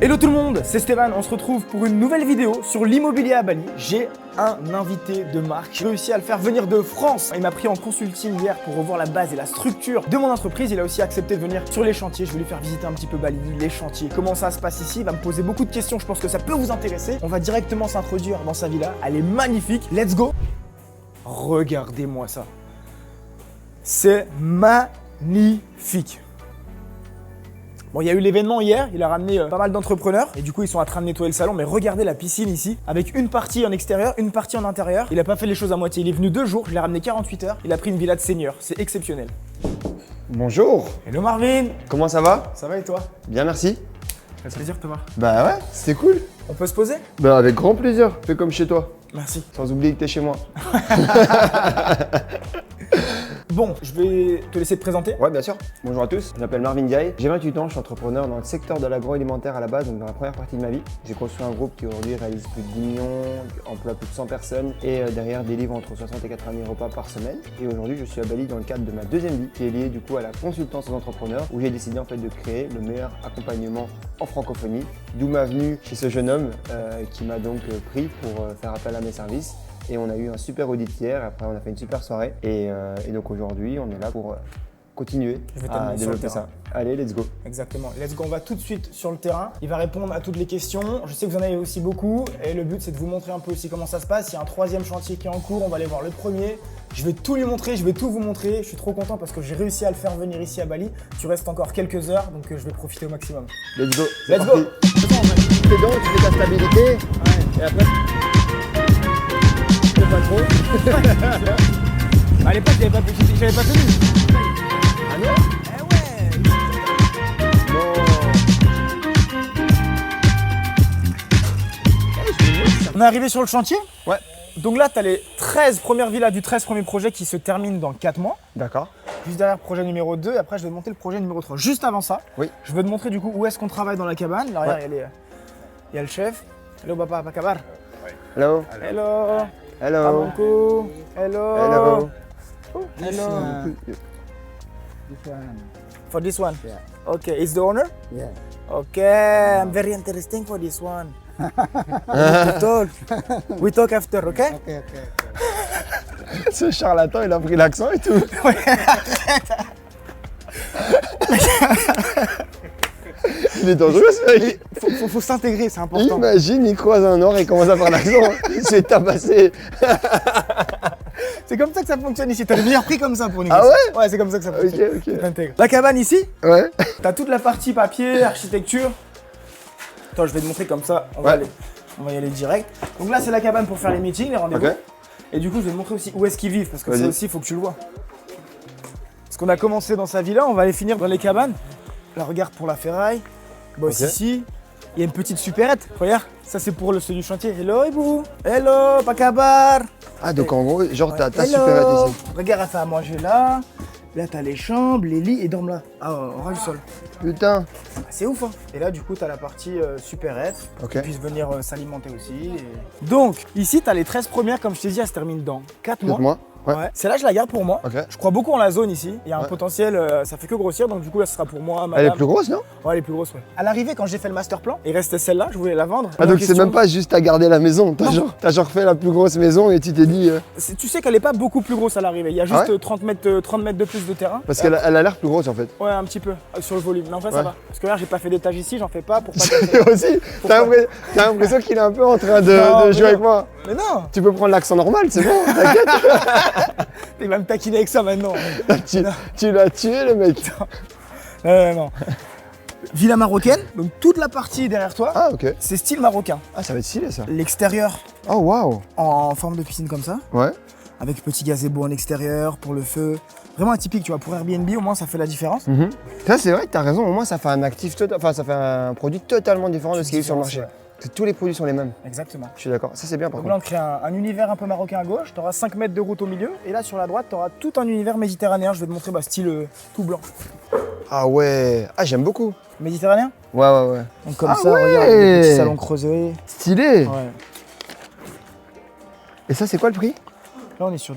Hello tout le monde, c'est Stéphane, on se retrouve pour une nouvelle vidéo sur l'immobilier à Bali. J'ai un invité de marque, j'ai réussi à le faire venir de France. Il m'a pris en consulting hier pour revoir la base et la structure de mon entreprise. Il a aussi accepté de venir sur les chantiers, je vais lui faire visiter un petit peu Bali, les chantiers, comment ça se passe ici. Il va me poser beaucoup de questions, je pense que ça peut vous intéresser. On va directement s'introduire dans sa villa, elle est magnifique, let's go. Regardez-moi ça, c'est magnifique. Bon, il y a eu l'événement hier, il a ramené pas mal d'entrepreneurs et du coup ils sont en train de nettoyer le salon, mais regardez la piscine ici, avec une partie en extérieur, une partie en intérieur. Il a pas fait les choses à moitié, il est venu 2 jours, je l'ai ramené 48 heures, il a pris une villa de seigneur, c'est exceptionnel. Bonjour. Hello Marvin. Comment ça va? Ça va et toi? Bien, merci. Ça fait plaisir de te voir. Bah ouais, c'était cool. On peut se poser? Bah avec grand plaisir, fais comme chez toi. Merci. Sans oublier que t'es chez moi. Bon, je vais te laisser te présenter. Ouais, bien sûr. Bonjour à tous, je m'appelle Marvin Diaye. J'ai 28 ans, je suis entrepreneur dans le secteur de l'agroalimentaire à la base, donc dans la première partie de ma vie. J'ai construit un groupe qui aujourd'hui réalise plus de 10 millions, emploie plus de 100 personnes et derrière délivre entre 60 et 80 000 repas par semaine. Et aujourd'hui, je suis à Bali dans le cadre de ma deuxième vie qui est liée du coup à la consultance aux entrepreneurs où j'ai décidé en fait de créer le meilleur accompagnement en francophonie. D'où ma venue chez ce jeune homme qui m'a donc pris pour faire appel à mes services. Et on a eu un super audit hier, après on a fait une super soirée. Et donc aujourd'hui, on est là pour continuer à développer ça. Allez, let's go. Exactement, let's go, on va tout de suite sur le terrain. Il va répondre à toutes les questions. Je sais que vous en avez aussi beaucoup et le but c'est de vous montrer un peu aussi comment ça se passe. Il y a un 3e chantier qui est en cours, on va aller voir le premier. Je vais tout lui montrer, je vais tout vous montrer. Je suis trop content parce que j'ai réussi à le faire venir ici à Bali. Tu restes encore quelques heures, donc je vais profiter au maximum. Let's go. Let's go. Tu fais donc, tu fais ta stabilité. Ouais. Et après, pas trop. À l'époque, j'avais pas tenu. Ah non? Eh ouais. Non. On est arrivé sur le chantier. Ouais. Donc là, tu as les 13 premières villas du 13 premier projet qui se terminent dans 4 mois. D'accord. Juste derrière, projet numéro 2. Et après, je vais monter le projet numéro 3. Juste avant ça, Oui. je vais te montrer du coup où est-ce qu'on travaille dans la cabane. Là, regarde, il y a le chef. Hello, papa, Pakabar. Hello. Hello. Hello. Abanko. Hello. Hello. Hello. This one. For this one? Yeah. Okay, is the owner? Yeah. Okay, I'm very interesting for this one. We talk after, okay? Okay. Ce charlatan, il a pris l'accent et tout. Il est dangereux ce mec. Faut s'intégrer, c'est important. Imagine, il croise un or et commence à faire l'accent. Il s'est tabassé. C'est comme ça que ça fonctionne ici. T'as le meilleur prix comme ça pour nous. Ah ouais? Ouais, c'est comme ça que ça fonctionne. Ok. Tu t'intègres. La cabane ici, Ouais. t'as toute la partie papier, architecture. Attends, je vais te montrer comme ça. On va y aller direct. Donc là, c'est la cabane pour faire les meetings, les rendez-vous. Ok. Et du coup, je vais te montrer aussi où est-ce qu'ils vivent parce que Vas-y. ça aussi, il faut que tu le vois. Parce qu'on a commencé dans sa villa, on va aller finir dans les cabanes. Là, regarde pour la ferraille. Boss Ok. ici. Il y a une petite supérette. Regarde, ça c'est pour ceux du chantier. Hello, Ibou. Hello, Pakabar. Ah, donc en gros, genre, t'as Hello. supérette ici. Regarde, elle fait à manger là. Là, t'as les chambres, les lits et dorment là. Ah, au ras du sol. Putain. Ah, c'est ouf, hein. Et là, du coup, t'as la partie supérette. Ok. Qui puisse venir s'alimenter aussi. Donc, ici, t'as les 13 premières, comme je t'ai dit, elles se terminent dans 4 mois. Moi. Ouais. Ouais. Celle-là, je la garde pour moi. Ok. Je crois beaucoup en la zone ici. Il y a un Ouais. potentiel, ça fait que grossir. Donc, du coup, là, ce sera pour moi, madame. Elle est plus grosse, non? Ouais, elle est plus grosse, ouais. À l'arrivée, quand j'ai fait le master plan, il restait celle-là, je voulais la vendre. Ah, donc c'est même pas juste à garder la maison. Non. T'as genre fait la plus grosse maison et tu t'es dit. Tu sais qu'elle est pas beaucoup plus grosse à l'arrivée. Il y a juste Ah ouais 30 mètres de plus de terrain. Parce qu'elle a l'air plus grosse en fait. Ouais, un petit peu, sur le volume. Mais en vrai, ça Ouais. va. Parce que là, j'ai pas fait d'étage ici, j'en fais pas pour pas Toi casser. aussi, Pourquoi t'as l'impression qu'il est un peu en train Non, de mais jouer non. avec moi. Mais non, Tu peux prendre l'accent normal, c'est bon, t'inquiète. il va me taquiner avec ça maintenant. tu l'as tué le mec. Non. Villa marocaine, donc toute la partie derrière toi, Ah, ok. c'est style marocain. Ah, ça va être stylé ça. L'extérieur Oh, waouh. en forme de piscine comme ça, Ouais. avec petit gazebo en extérieur pour le feu. Vraiment atypique, tu vois. Pour Airbnb, au moins, ça fait la différence. Ça, c'est vrai que t'as raison. Au moins, ça fait un actif total. Enfin, ça fait un produit totalement différent de ce qui est sur le marché. Ouais. Que tous les produits sont les mêmes. Exactement. Je suis d'accord. Ça, c'est bien par Donc là, contre. on crée un univers un peu marocain à gauche. Tu auras 5 mètres de route au milieu. Et là, sur la droite, tu auras tout un univers méditerranéen. Je vais te montrer style tout blanc. Ah, ouais. Ah, j'aime beaucoup. Méditerranéen. Ouais. Donc comme Ah ça, ouais. regarde, le petit salon creusé. Stylé. Ouais. Et ça, c'est quoi le prix? Là, on est sur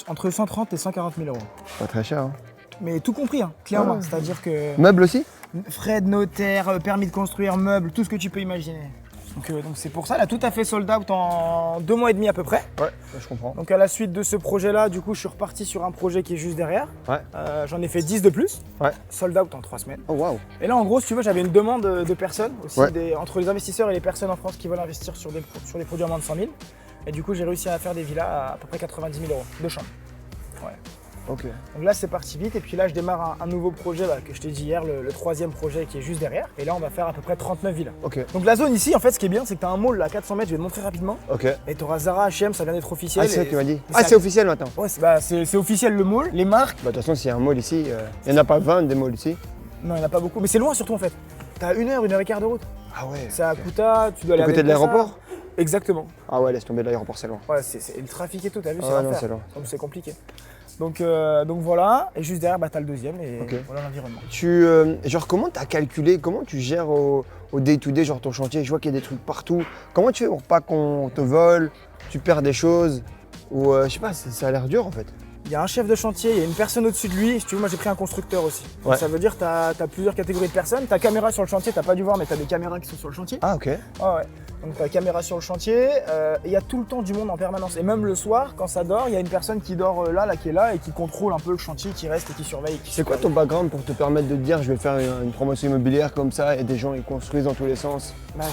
entre 130 et 140 000 euros. Pas très cher. Hein. Mais tout compris, hein, clé en main. Ouais. C'est-à-dire que Meubles aussi? Frais de notaire, permis de construire, meubles, tout ce que tu peux imaginer. Donc c'est pour ça, là, tout a fait sold out en 2 mois et demi à peu près. Ouais, je comprends. Donc à la suite de ce projet-là, du coup, je suis reparti sur un projet qui est juste derrière. Ouais. J'en ai fait 10 de plus. Ouais. Sold out en 3 semaines. Oh waouh. Et là, en gros, si tu veux, j'avais une demande de personnes, aussi Ouais. entre les investisseurs et les personnes en France qui veulent investir sur des produits à moins de 100 000. Et du coup, j'ai réussi à faire des villas à peu près 90 000 euros de chambres. Ouais. Ok. Donc là, c'est parti vite. Et puis là, je démarre un nouveau projet là, que je t'ai dit hier, le 3e projet qui est juste derrière. Et là, on va faire à peu près 39 villas. Ok. Donc la zone ici, en fait, ce qui est bien, c'est que tu as un mall là, à 400 mètres, je vais te montrer rapidement. Ok. Et tu auras Zara, H&M, ça vient d'être officiel. Ah, c'est ça et- que tu m'as dit. et Ah, c'est officiel maintenant. Ouais, c'est officiel le mall. Les marques, Bah, de toute façon, s'il y a un mall ici, il n'y en a pas 20 des malls ici. non, il n'y en a pas beaucoup. Mais c'est loin surtout en fait. T'as 1 heure et quart de route. Ah ouais. C'est à Kuta, tu dois aller À à côté de Denpasar. l'aéroport. Exactement. Ah ouais, laisse tomber, l'aéroport, c'est loin. Ouais, et le trafic et tout, t'as vu, c'est Ah non, l'enfer. c'est loin. Donc c'est compliqué. Donc voilà, et juste derrière, bah, t'as le 2e et Ok. voilà l'environnement. Genre, comment tu as calculé, comment tu gères au day-to-day, genre ton chantier? Je vois qu'il y a des trucs partout. Comment tu fais pour pas qu'on te vole, tu perds des choses? Ou je sais pas, ça a l'air dur en fait. Il y a un chef de chantier, il y a une personne au-dessus de lui. Si tu veux, moi j'ai pris un constructeur aussi. Donc, Ouais. ça veut dire que tu as plusieurs catégories de personnes. Ta caméra sur le chantier, t'as pas dû voir, mais tu as des caméras qui sont sur le chantier. Ah ok. Ouais, ouais. Donc ta caméra sur le chantier, il y a tout le temps du monde en permanence. Et même le soir, quand ça dort, il y a une personne qui dort là, qui est là et qui contrôle un peu le chantier, qui reste et qui surveille. C'est quoi ton background pour te permettre de te dire je vais faire une promotion immobilière comme ça et des gens ils construisent dans tous les sens? Bah,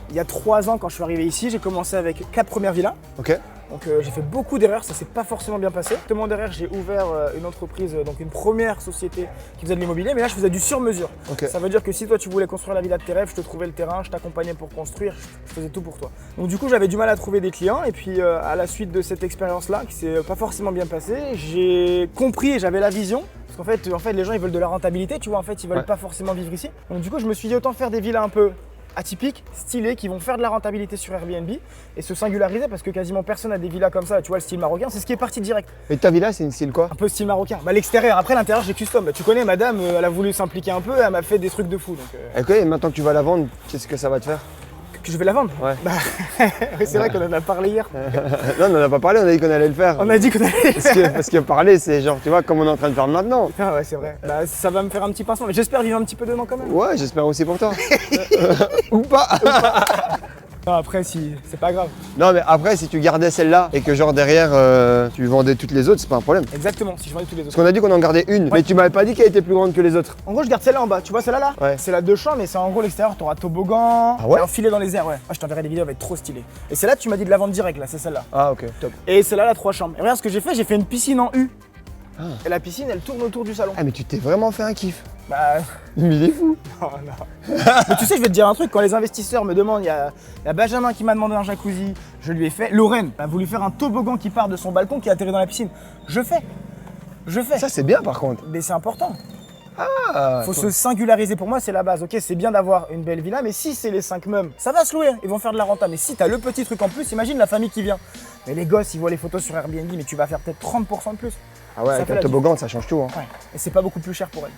il y a 3 ans, quand je suis arrivé ici, j'ai commencé avec 4 premières villas. Ok. Donc j'ai fait beaucoup d'erreurs, ça s'est pas forcément bien passé. Justement derrière, j'ai ouvert une entreprise, donc une première société qui faisait de l'immobilier, mais là je faisais du sur-mesure. Ok. Ça veut dire que si toi tu voulais construire la villa de tes rêves, je te trouvais le terrain, je t'accompagnais pour construire, je faisais tout pour toi. Donc du coup j'avais du mal à trouver des clients et puis à la suite de cette expérience-là, qui s'est pas forcément bien passée, j'ai compris et j'avais la vision. Parce qu'en fait les gens ils veulent de la rentabilité, tu vois, en fait ils veulent Ouais. pas forcément vivre ici. Donc du coup je me suis dit autant faire des villas un peu atypiques, stylés, qui vont faire de la rentabilité sur Airbnb et se singulariser parce que quasiment personne n'a des villas comme ça, tu vois, le style marocain, c'est ce qui est parti direct, Et ta villa c'est une style quoi? un peu style marocain. Bah l'extérieur, après l'intérieur j'ai custom, bah, tu connais madame, elle a voulu s'impliquer un peu, elle m'a fait des trucs de fou, donc Ok, et maintenant que tu vas la vendre, qu'est-ce que ça va te faire? que je vais la vendre. Ouais. Bah, c'est vrai qu'on en a parlé hier, Non, on en a pas parlé, on a dit qu'on allait le faire. on a dit qu'on allait... Parce que parler c'est genre, tu vois, comme on est en train de faire maintenant. Ah ouais c'est vrai, bah, ça va me faire un petit pincement, mais j'espère vivre un petit peu dedans quand même. Ouais, j'espère aussi pour toi. Ou pas. Non, après si, c'est pas grave. Non mais après si tu gardais celle-là et que genre derrière tu vendais toutes les autres, c'est pas un problème. Exactement, si je vendais tous les autres. Parce qu'on a dit qu'on en gardait une, mais tu m'avais pas dit qu'elle était plus grande que les autres. En gros, je garde celle-là en bas. Tu vois celle-là là Ouais. C'est la 2 chambres, mais c'est en gros l'extérieur. T'auras toboggan, Ah ouais et un filet dans les airs. Ouais. Ah, je t'enverrai des vidéos, elle va être trop stylée. Et celle-là, tu m'as dit de la vendre direct là, c'est celle-là. Ah ok, top. Et celle-là, la 3 chambres. Et regarde ce que j'ai fait une piscine en U. Ah. Et la piscine, elle tourne autour du salon. Ah mais tu t'es vraiment fait un kiff. Bah, Mais il est fou. non, non. Mais tu sais, je vais te dire un truc. Quand les investisseurs me demandent, il y a Benjamin qui m'a demandé un jacuzzi, je lui ai fait. Lorraine a voulu faire un toboggan qui part de son balcon qui atterrit dans la piscine. Je fais. Ça c'est bien par contre. Mais c'est important. Ah, Faut se singulariser, pour moi c'est la base. Ok, c'est bien d'avoir une belle villa, mais si c'est les 5 meubles, ça va se louer, ils vont faire de la renta. Mais si t'as le petit truc en plus, imagine la famille qui vient. Mais les gosses, ils voient les photos sur Airbnb, mais tu vas faire peut-être 30% de plus. Ah ouais, ça avec fait un la toboggan ça change tout. Hein. Ouais. Et c'est pas beaucoup plus cher pour elle.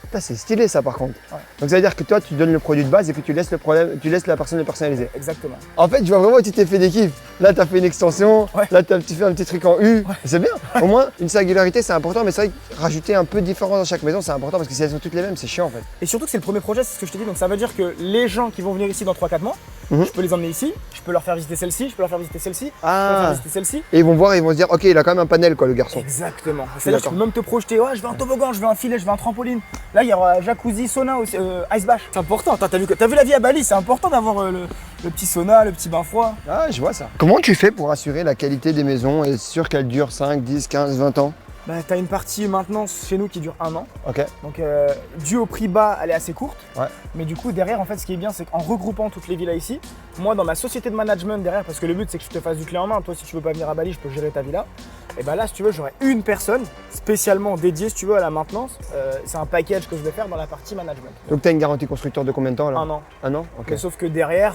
Putain, c'est stylé ça par contre. Ouais. Donc ça veut dire que toi tu donnes le produit de base et que tu laisses le problème, tu laisses la personne le personnaliser. Exactement. En fait, je vois vraiment que tu t'es fait des kiffs. Là, tu as fait une extension, Ouais. là, tu fais un petit truc en U. C'est bien. Au moins, une singularité, c'est important, mais c'est vrai que rajouter un peu de différence dans chaque maison, c'est important parce que si elles sont toutes les mêmes, c'est chiant en fait. Et surtout que c'est le premier projet, c'est ce que je t'ai dit. Donc ça veut dire que les gens qui vont venir ici dans 3-4 mois, Mhm. je peux les emmener ici, je peux leur faire visiter celle-ci, je peux leur faire visiter celle-ci, je peux leur Ah. faire visiter celle-ci. Et ils vont voir, ils vont se dire, ok, il a quand même un panel, quoi, le garçon. Exactement. C'est-à-dire que tu d'accord. peux même te projeter, ouais, je veux un toboggan, je veux un filet, je veux un trampoline. Là, il y aura jacuzzi, sauna aussi, ice bash. C'est important. T'as vu la vie à Bali, c'est important d'avoir le petit sauna, le petit bain froid. Ah, je vois ça. Comment tu fais pour assurer la qualité des maisons et être sûr qu'elles durent 5, 10, 15, 20 ans? Bah, t'as une partie maintenance chez nous qui dure 1 an. Ok. Donc, dû au prix bas, elle est assez courte. Ouais. Mais du coup, derrière, en fait, ce qui est bien, c'est qu'en regroupant toutes les villas ici, moi, dans ma société de management derrière, parce que le but, c'est que je te fasse du clé en main. Toi, si tu veux pas venir à Bali, je peux gérer ta villa. Et bah là, si tu veux, j'aurai une personne spécialement dédiée, si tu veux, à la maintenance. C'est un package que je vais faire dans la partie management. Donc, tu as une garantie constructeur de combien de temps là? 1 an. Un an. Ok. Mais sauf que derrière,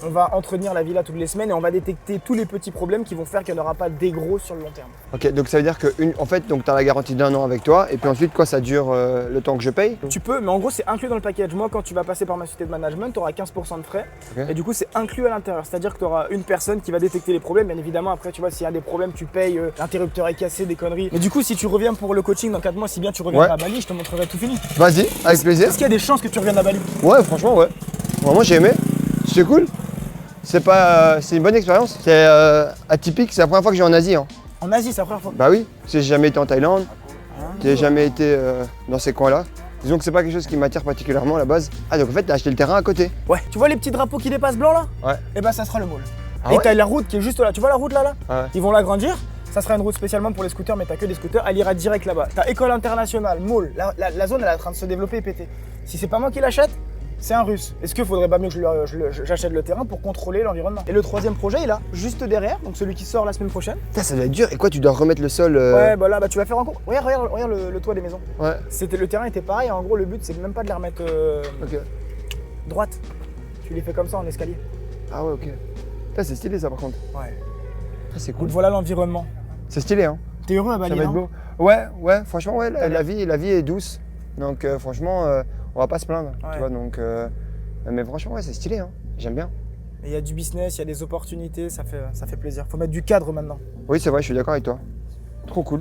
On va entretenir la villa toutes les semaines et on va détecter tous les petits problèmes qui vont faire qu'il n'y en aura pas des gros sur le long terme. Ok, donc ça veut dire que en fait, tu as la garantie d'1 an avec toi et puis ensuite quoi, ça dure le temps que je paye? Tu peux, mais en gros c'est inclus dans le package. Moi quand tu vas passer par ma société de management, tu auras 15% de frais et du coup c'est inclus à l'intérieur. C'est-à-dire que tu auras une personne qui va détecter les problèmes. Bien évidemment après tu vois s'il y a des problèmes tu payes, l'interrupteur est cassé, des conneries. Mais du coup si tu reviens pour le coaching dans 4 mois, si bien tu reviendras à Bali, je te montrerai tout fini. Vas-y, avec plaisir. Est-ce qu'il y a des chances que tu reviennes à Bali? Ouais, franchement, ouais. Vraiment, j'ai aimé. C'est cool. C'est une bonne expérience. C'est atypique. C'est la première fois que je vais en Asie. Hein. En Asie, c'est la première fois. Bah oui. J'ai jamais été en Thaïlande. J'ai jamais été dans ces coins-là. Disons que c'est pas quelque chose qui m'attire particulièrement à la base. Ah, donc en fait, t'as acheté le terrain à côté. Ouais. Tu vois les petits drapeaux qui dépassent blancs là? Ouais. Et bah ça sera le mall. Ah et ouais t'as la route qui est juste là. Tu vois la route là? Ouais. Ils vont l'agrandir. Ça sera une route spécialement pour les scooters, mais t'as que des scooters. Elle ira direct là-bas. T'as école internationale, mall. La zone elle est en train de se développer et péter. Si c'est pas moi qui l'achète, c'est un russe. Est-ce qu'il faudrait pas mieux que j'achète le terrain pour contrôler l'environnement? Et le troisième projet, il est là, juste derrière, donc celui qui sort la semaine prochaine. Putain, ça doit être dur. Et quoi, tu dois remettre le sol Ouais, bah là, tu vas faire encore. Regarde le toit des maisons. Ouais. Le terrain était pareil. En gros, le but, c'est même pas de les remettre Ok. droite. Tu les fais comme ça en escalier. Ah ouais, ok. Putain, c'est stylé ça par contre. Ouais. Ah, c'est Donc cool. voilà l'environnement. C'est stylé, hein. T'es heureux à Bali? Ça va être non beau. Ouais, franchement, ouais, la vie est douce. Donc franchement, on va pas se plaindre. Ouais. Tu vois, donc, mais franchement, ouais, c'est stylé, hein. J'aime bien. Il y a du business, il y a des opportunités, ça fait plaisir. Faut mettre du cadre maintenant. Oui, c'est vrai, je suis d'accord avec toi. Trop cool.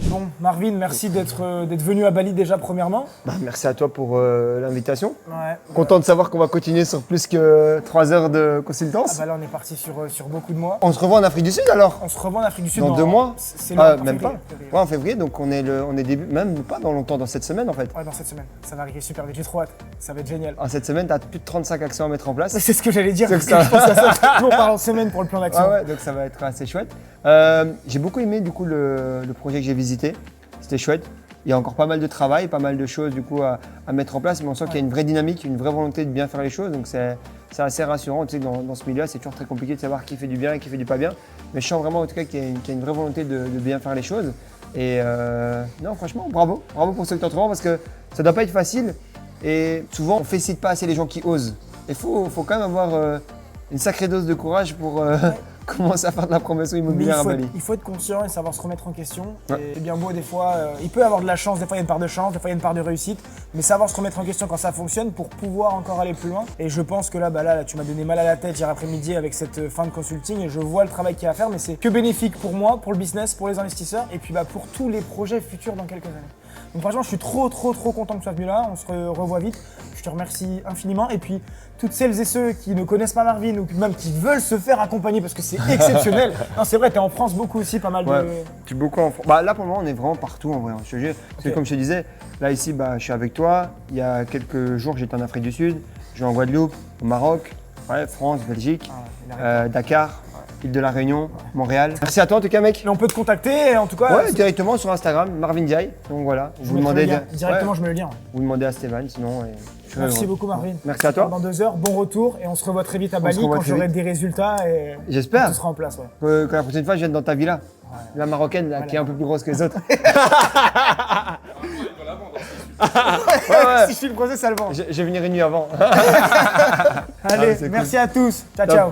Bon, Marvin, merci d'être venu à Bali déjà premièrement. Bah, merci à toi pour l'invitation. Ouais. Content de savoir qu'on va continuer sur plus que 3 heures de consultance. Ah bah là, on est parti sur beaucoup de mois. On se revoit en Afrique du Sud alors? On se revoit en Afrique du Sud Dans 2 mois? C'est Même pas. Ouais, en février, donc on est début, même pas dans longtemps, dans cette semaine en fait. Ouais, dans cette semaine. Ça va arriver super vite, j'ai trop hâte. Ça va être génial. En cette semaine, t'as plus de 35 actions à mettre en place. C'est ce que j'allais dire, parce que ça. je pense à ça. Toujours par en semaine pour le plan d'action. Ah ouais, donc ça va être assez chouette. J'ai beaucoup aimé du coup le projet que j'ai visité. C'était chouette. Il y a encore pas mal de travail, pas mal de choses du coup à mettre en place, mais on sent qu'il y a une vraie dynamique, une vraie volonté de bien faire les choses. Donc c'est assez rassurant. Tu sais, dans ce milieu-là, c'est toujours très compliqué de savoir qui fait du bien et qui fait du pas bien. Mais je sens vraiment en tout cas qu'il y a une vraie volonté de bien faire les choses. Et non, franchement, bravo pour ce que tu entreprends parce que ça doit pas être facile. Et souvent, on ne félicite pas assez les gens qui osent. Il faut quand même avoir une sacrée dose de courage pour commencer à faire de la promotion immobilière à Bali. Il faut être conscient et savoir se remettre en question. Ouais. Et c'est bien beau, des fois, il peut y avoir de la chance, des fois il y a une part de chance, des fois il y a une part de réussite, mais savoir se remettre en question quand ça fonctionne pour pouvoir encore aller plus loin. Et je pense que là, tu m'as donné mal à la tête hier après-midi avec cette fin de consulting et je vois le travail qu'il y a à faire, mais c'est que bénéfique pour moi, pour le business, pour les investisseurs et puis pour tous les projets futurs dans quelques années. Donc franchement, je suis trop content que tu sois venu là, on se revoit vite. Je te remercie infiniment et puis toutes celles et ceux qui ne connaissent pas Marvin ou même qui veulent se faire accompagner parce que c'est exceptionnel. Non, c'est vrai, tu es en France beaucoup aussi, pas mal de... Tu es beaucoup en France. Bah, là pour le moment, on est vraiment partout en vrai, je te jure. Parce que comme je te disais, là ici, je suis avec toi. Il y a quelques jours, j'étais en Afrique du Sud, je vais en Guadeloupe, au Maroc, France, Belgique, Dakar. Île de la Réunion, Montréal. Merci à toi en tout cas mec. Et on peut te contacter en tout cas. Ouais, directement sur Instagram, Marvin Diaye. Donc voilà, je vous demandez directement, je mets le lien. Vous demandez à Stéphane sinon. Merci beaucoup Marvin. Merci à toi. Dans 2 heures, bon retour et on se revoit très vite à Bali quand j'aurai des résultats et j'espère. Tout sera en place. Que la prochaine fois je vienne dans ta villa. La marocaine là, qui est un peu plus grosse que les autres. Si je suis le procès, ça le vend. Je vais venir une nuit avant. Allez, merci à tous. Ciao.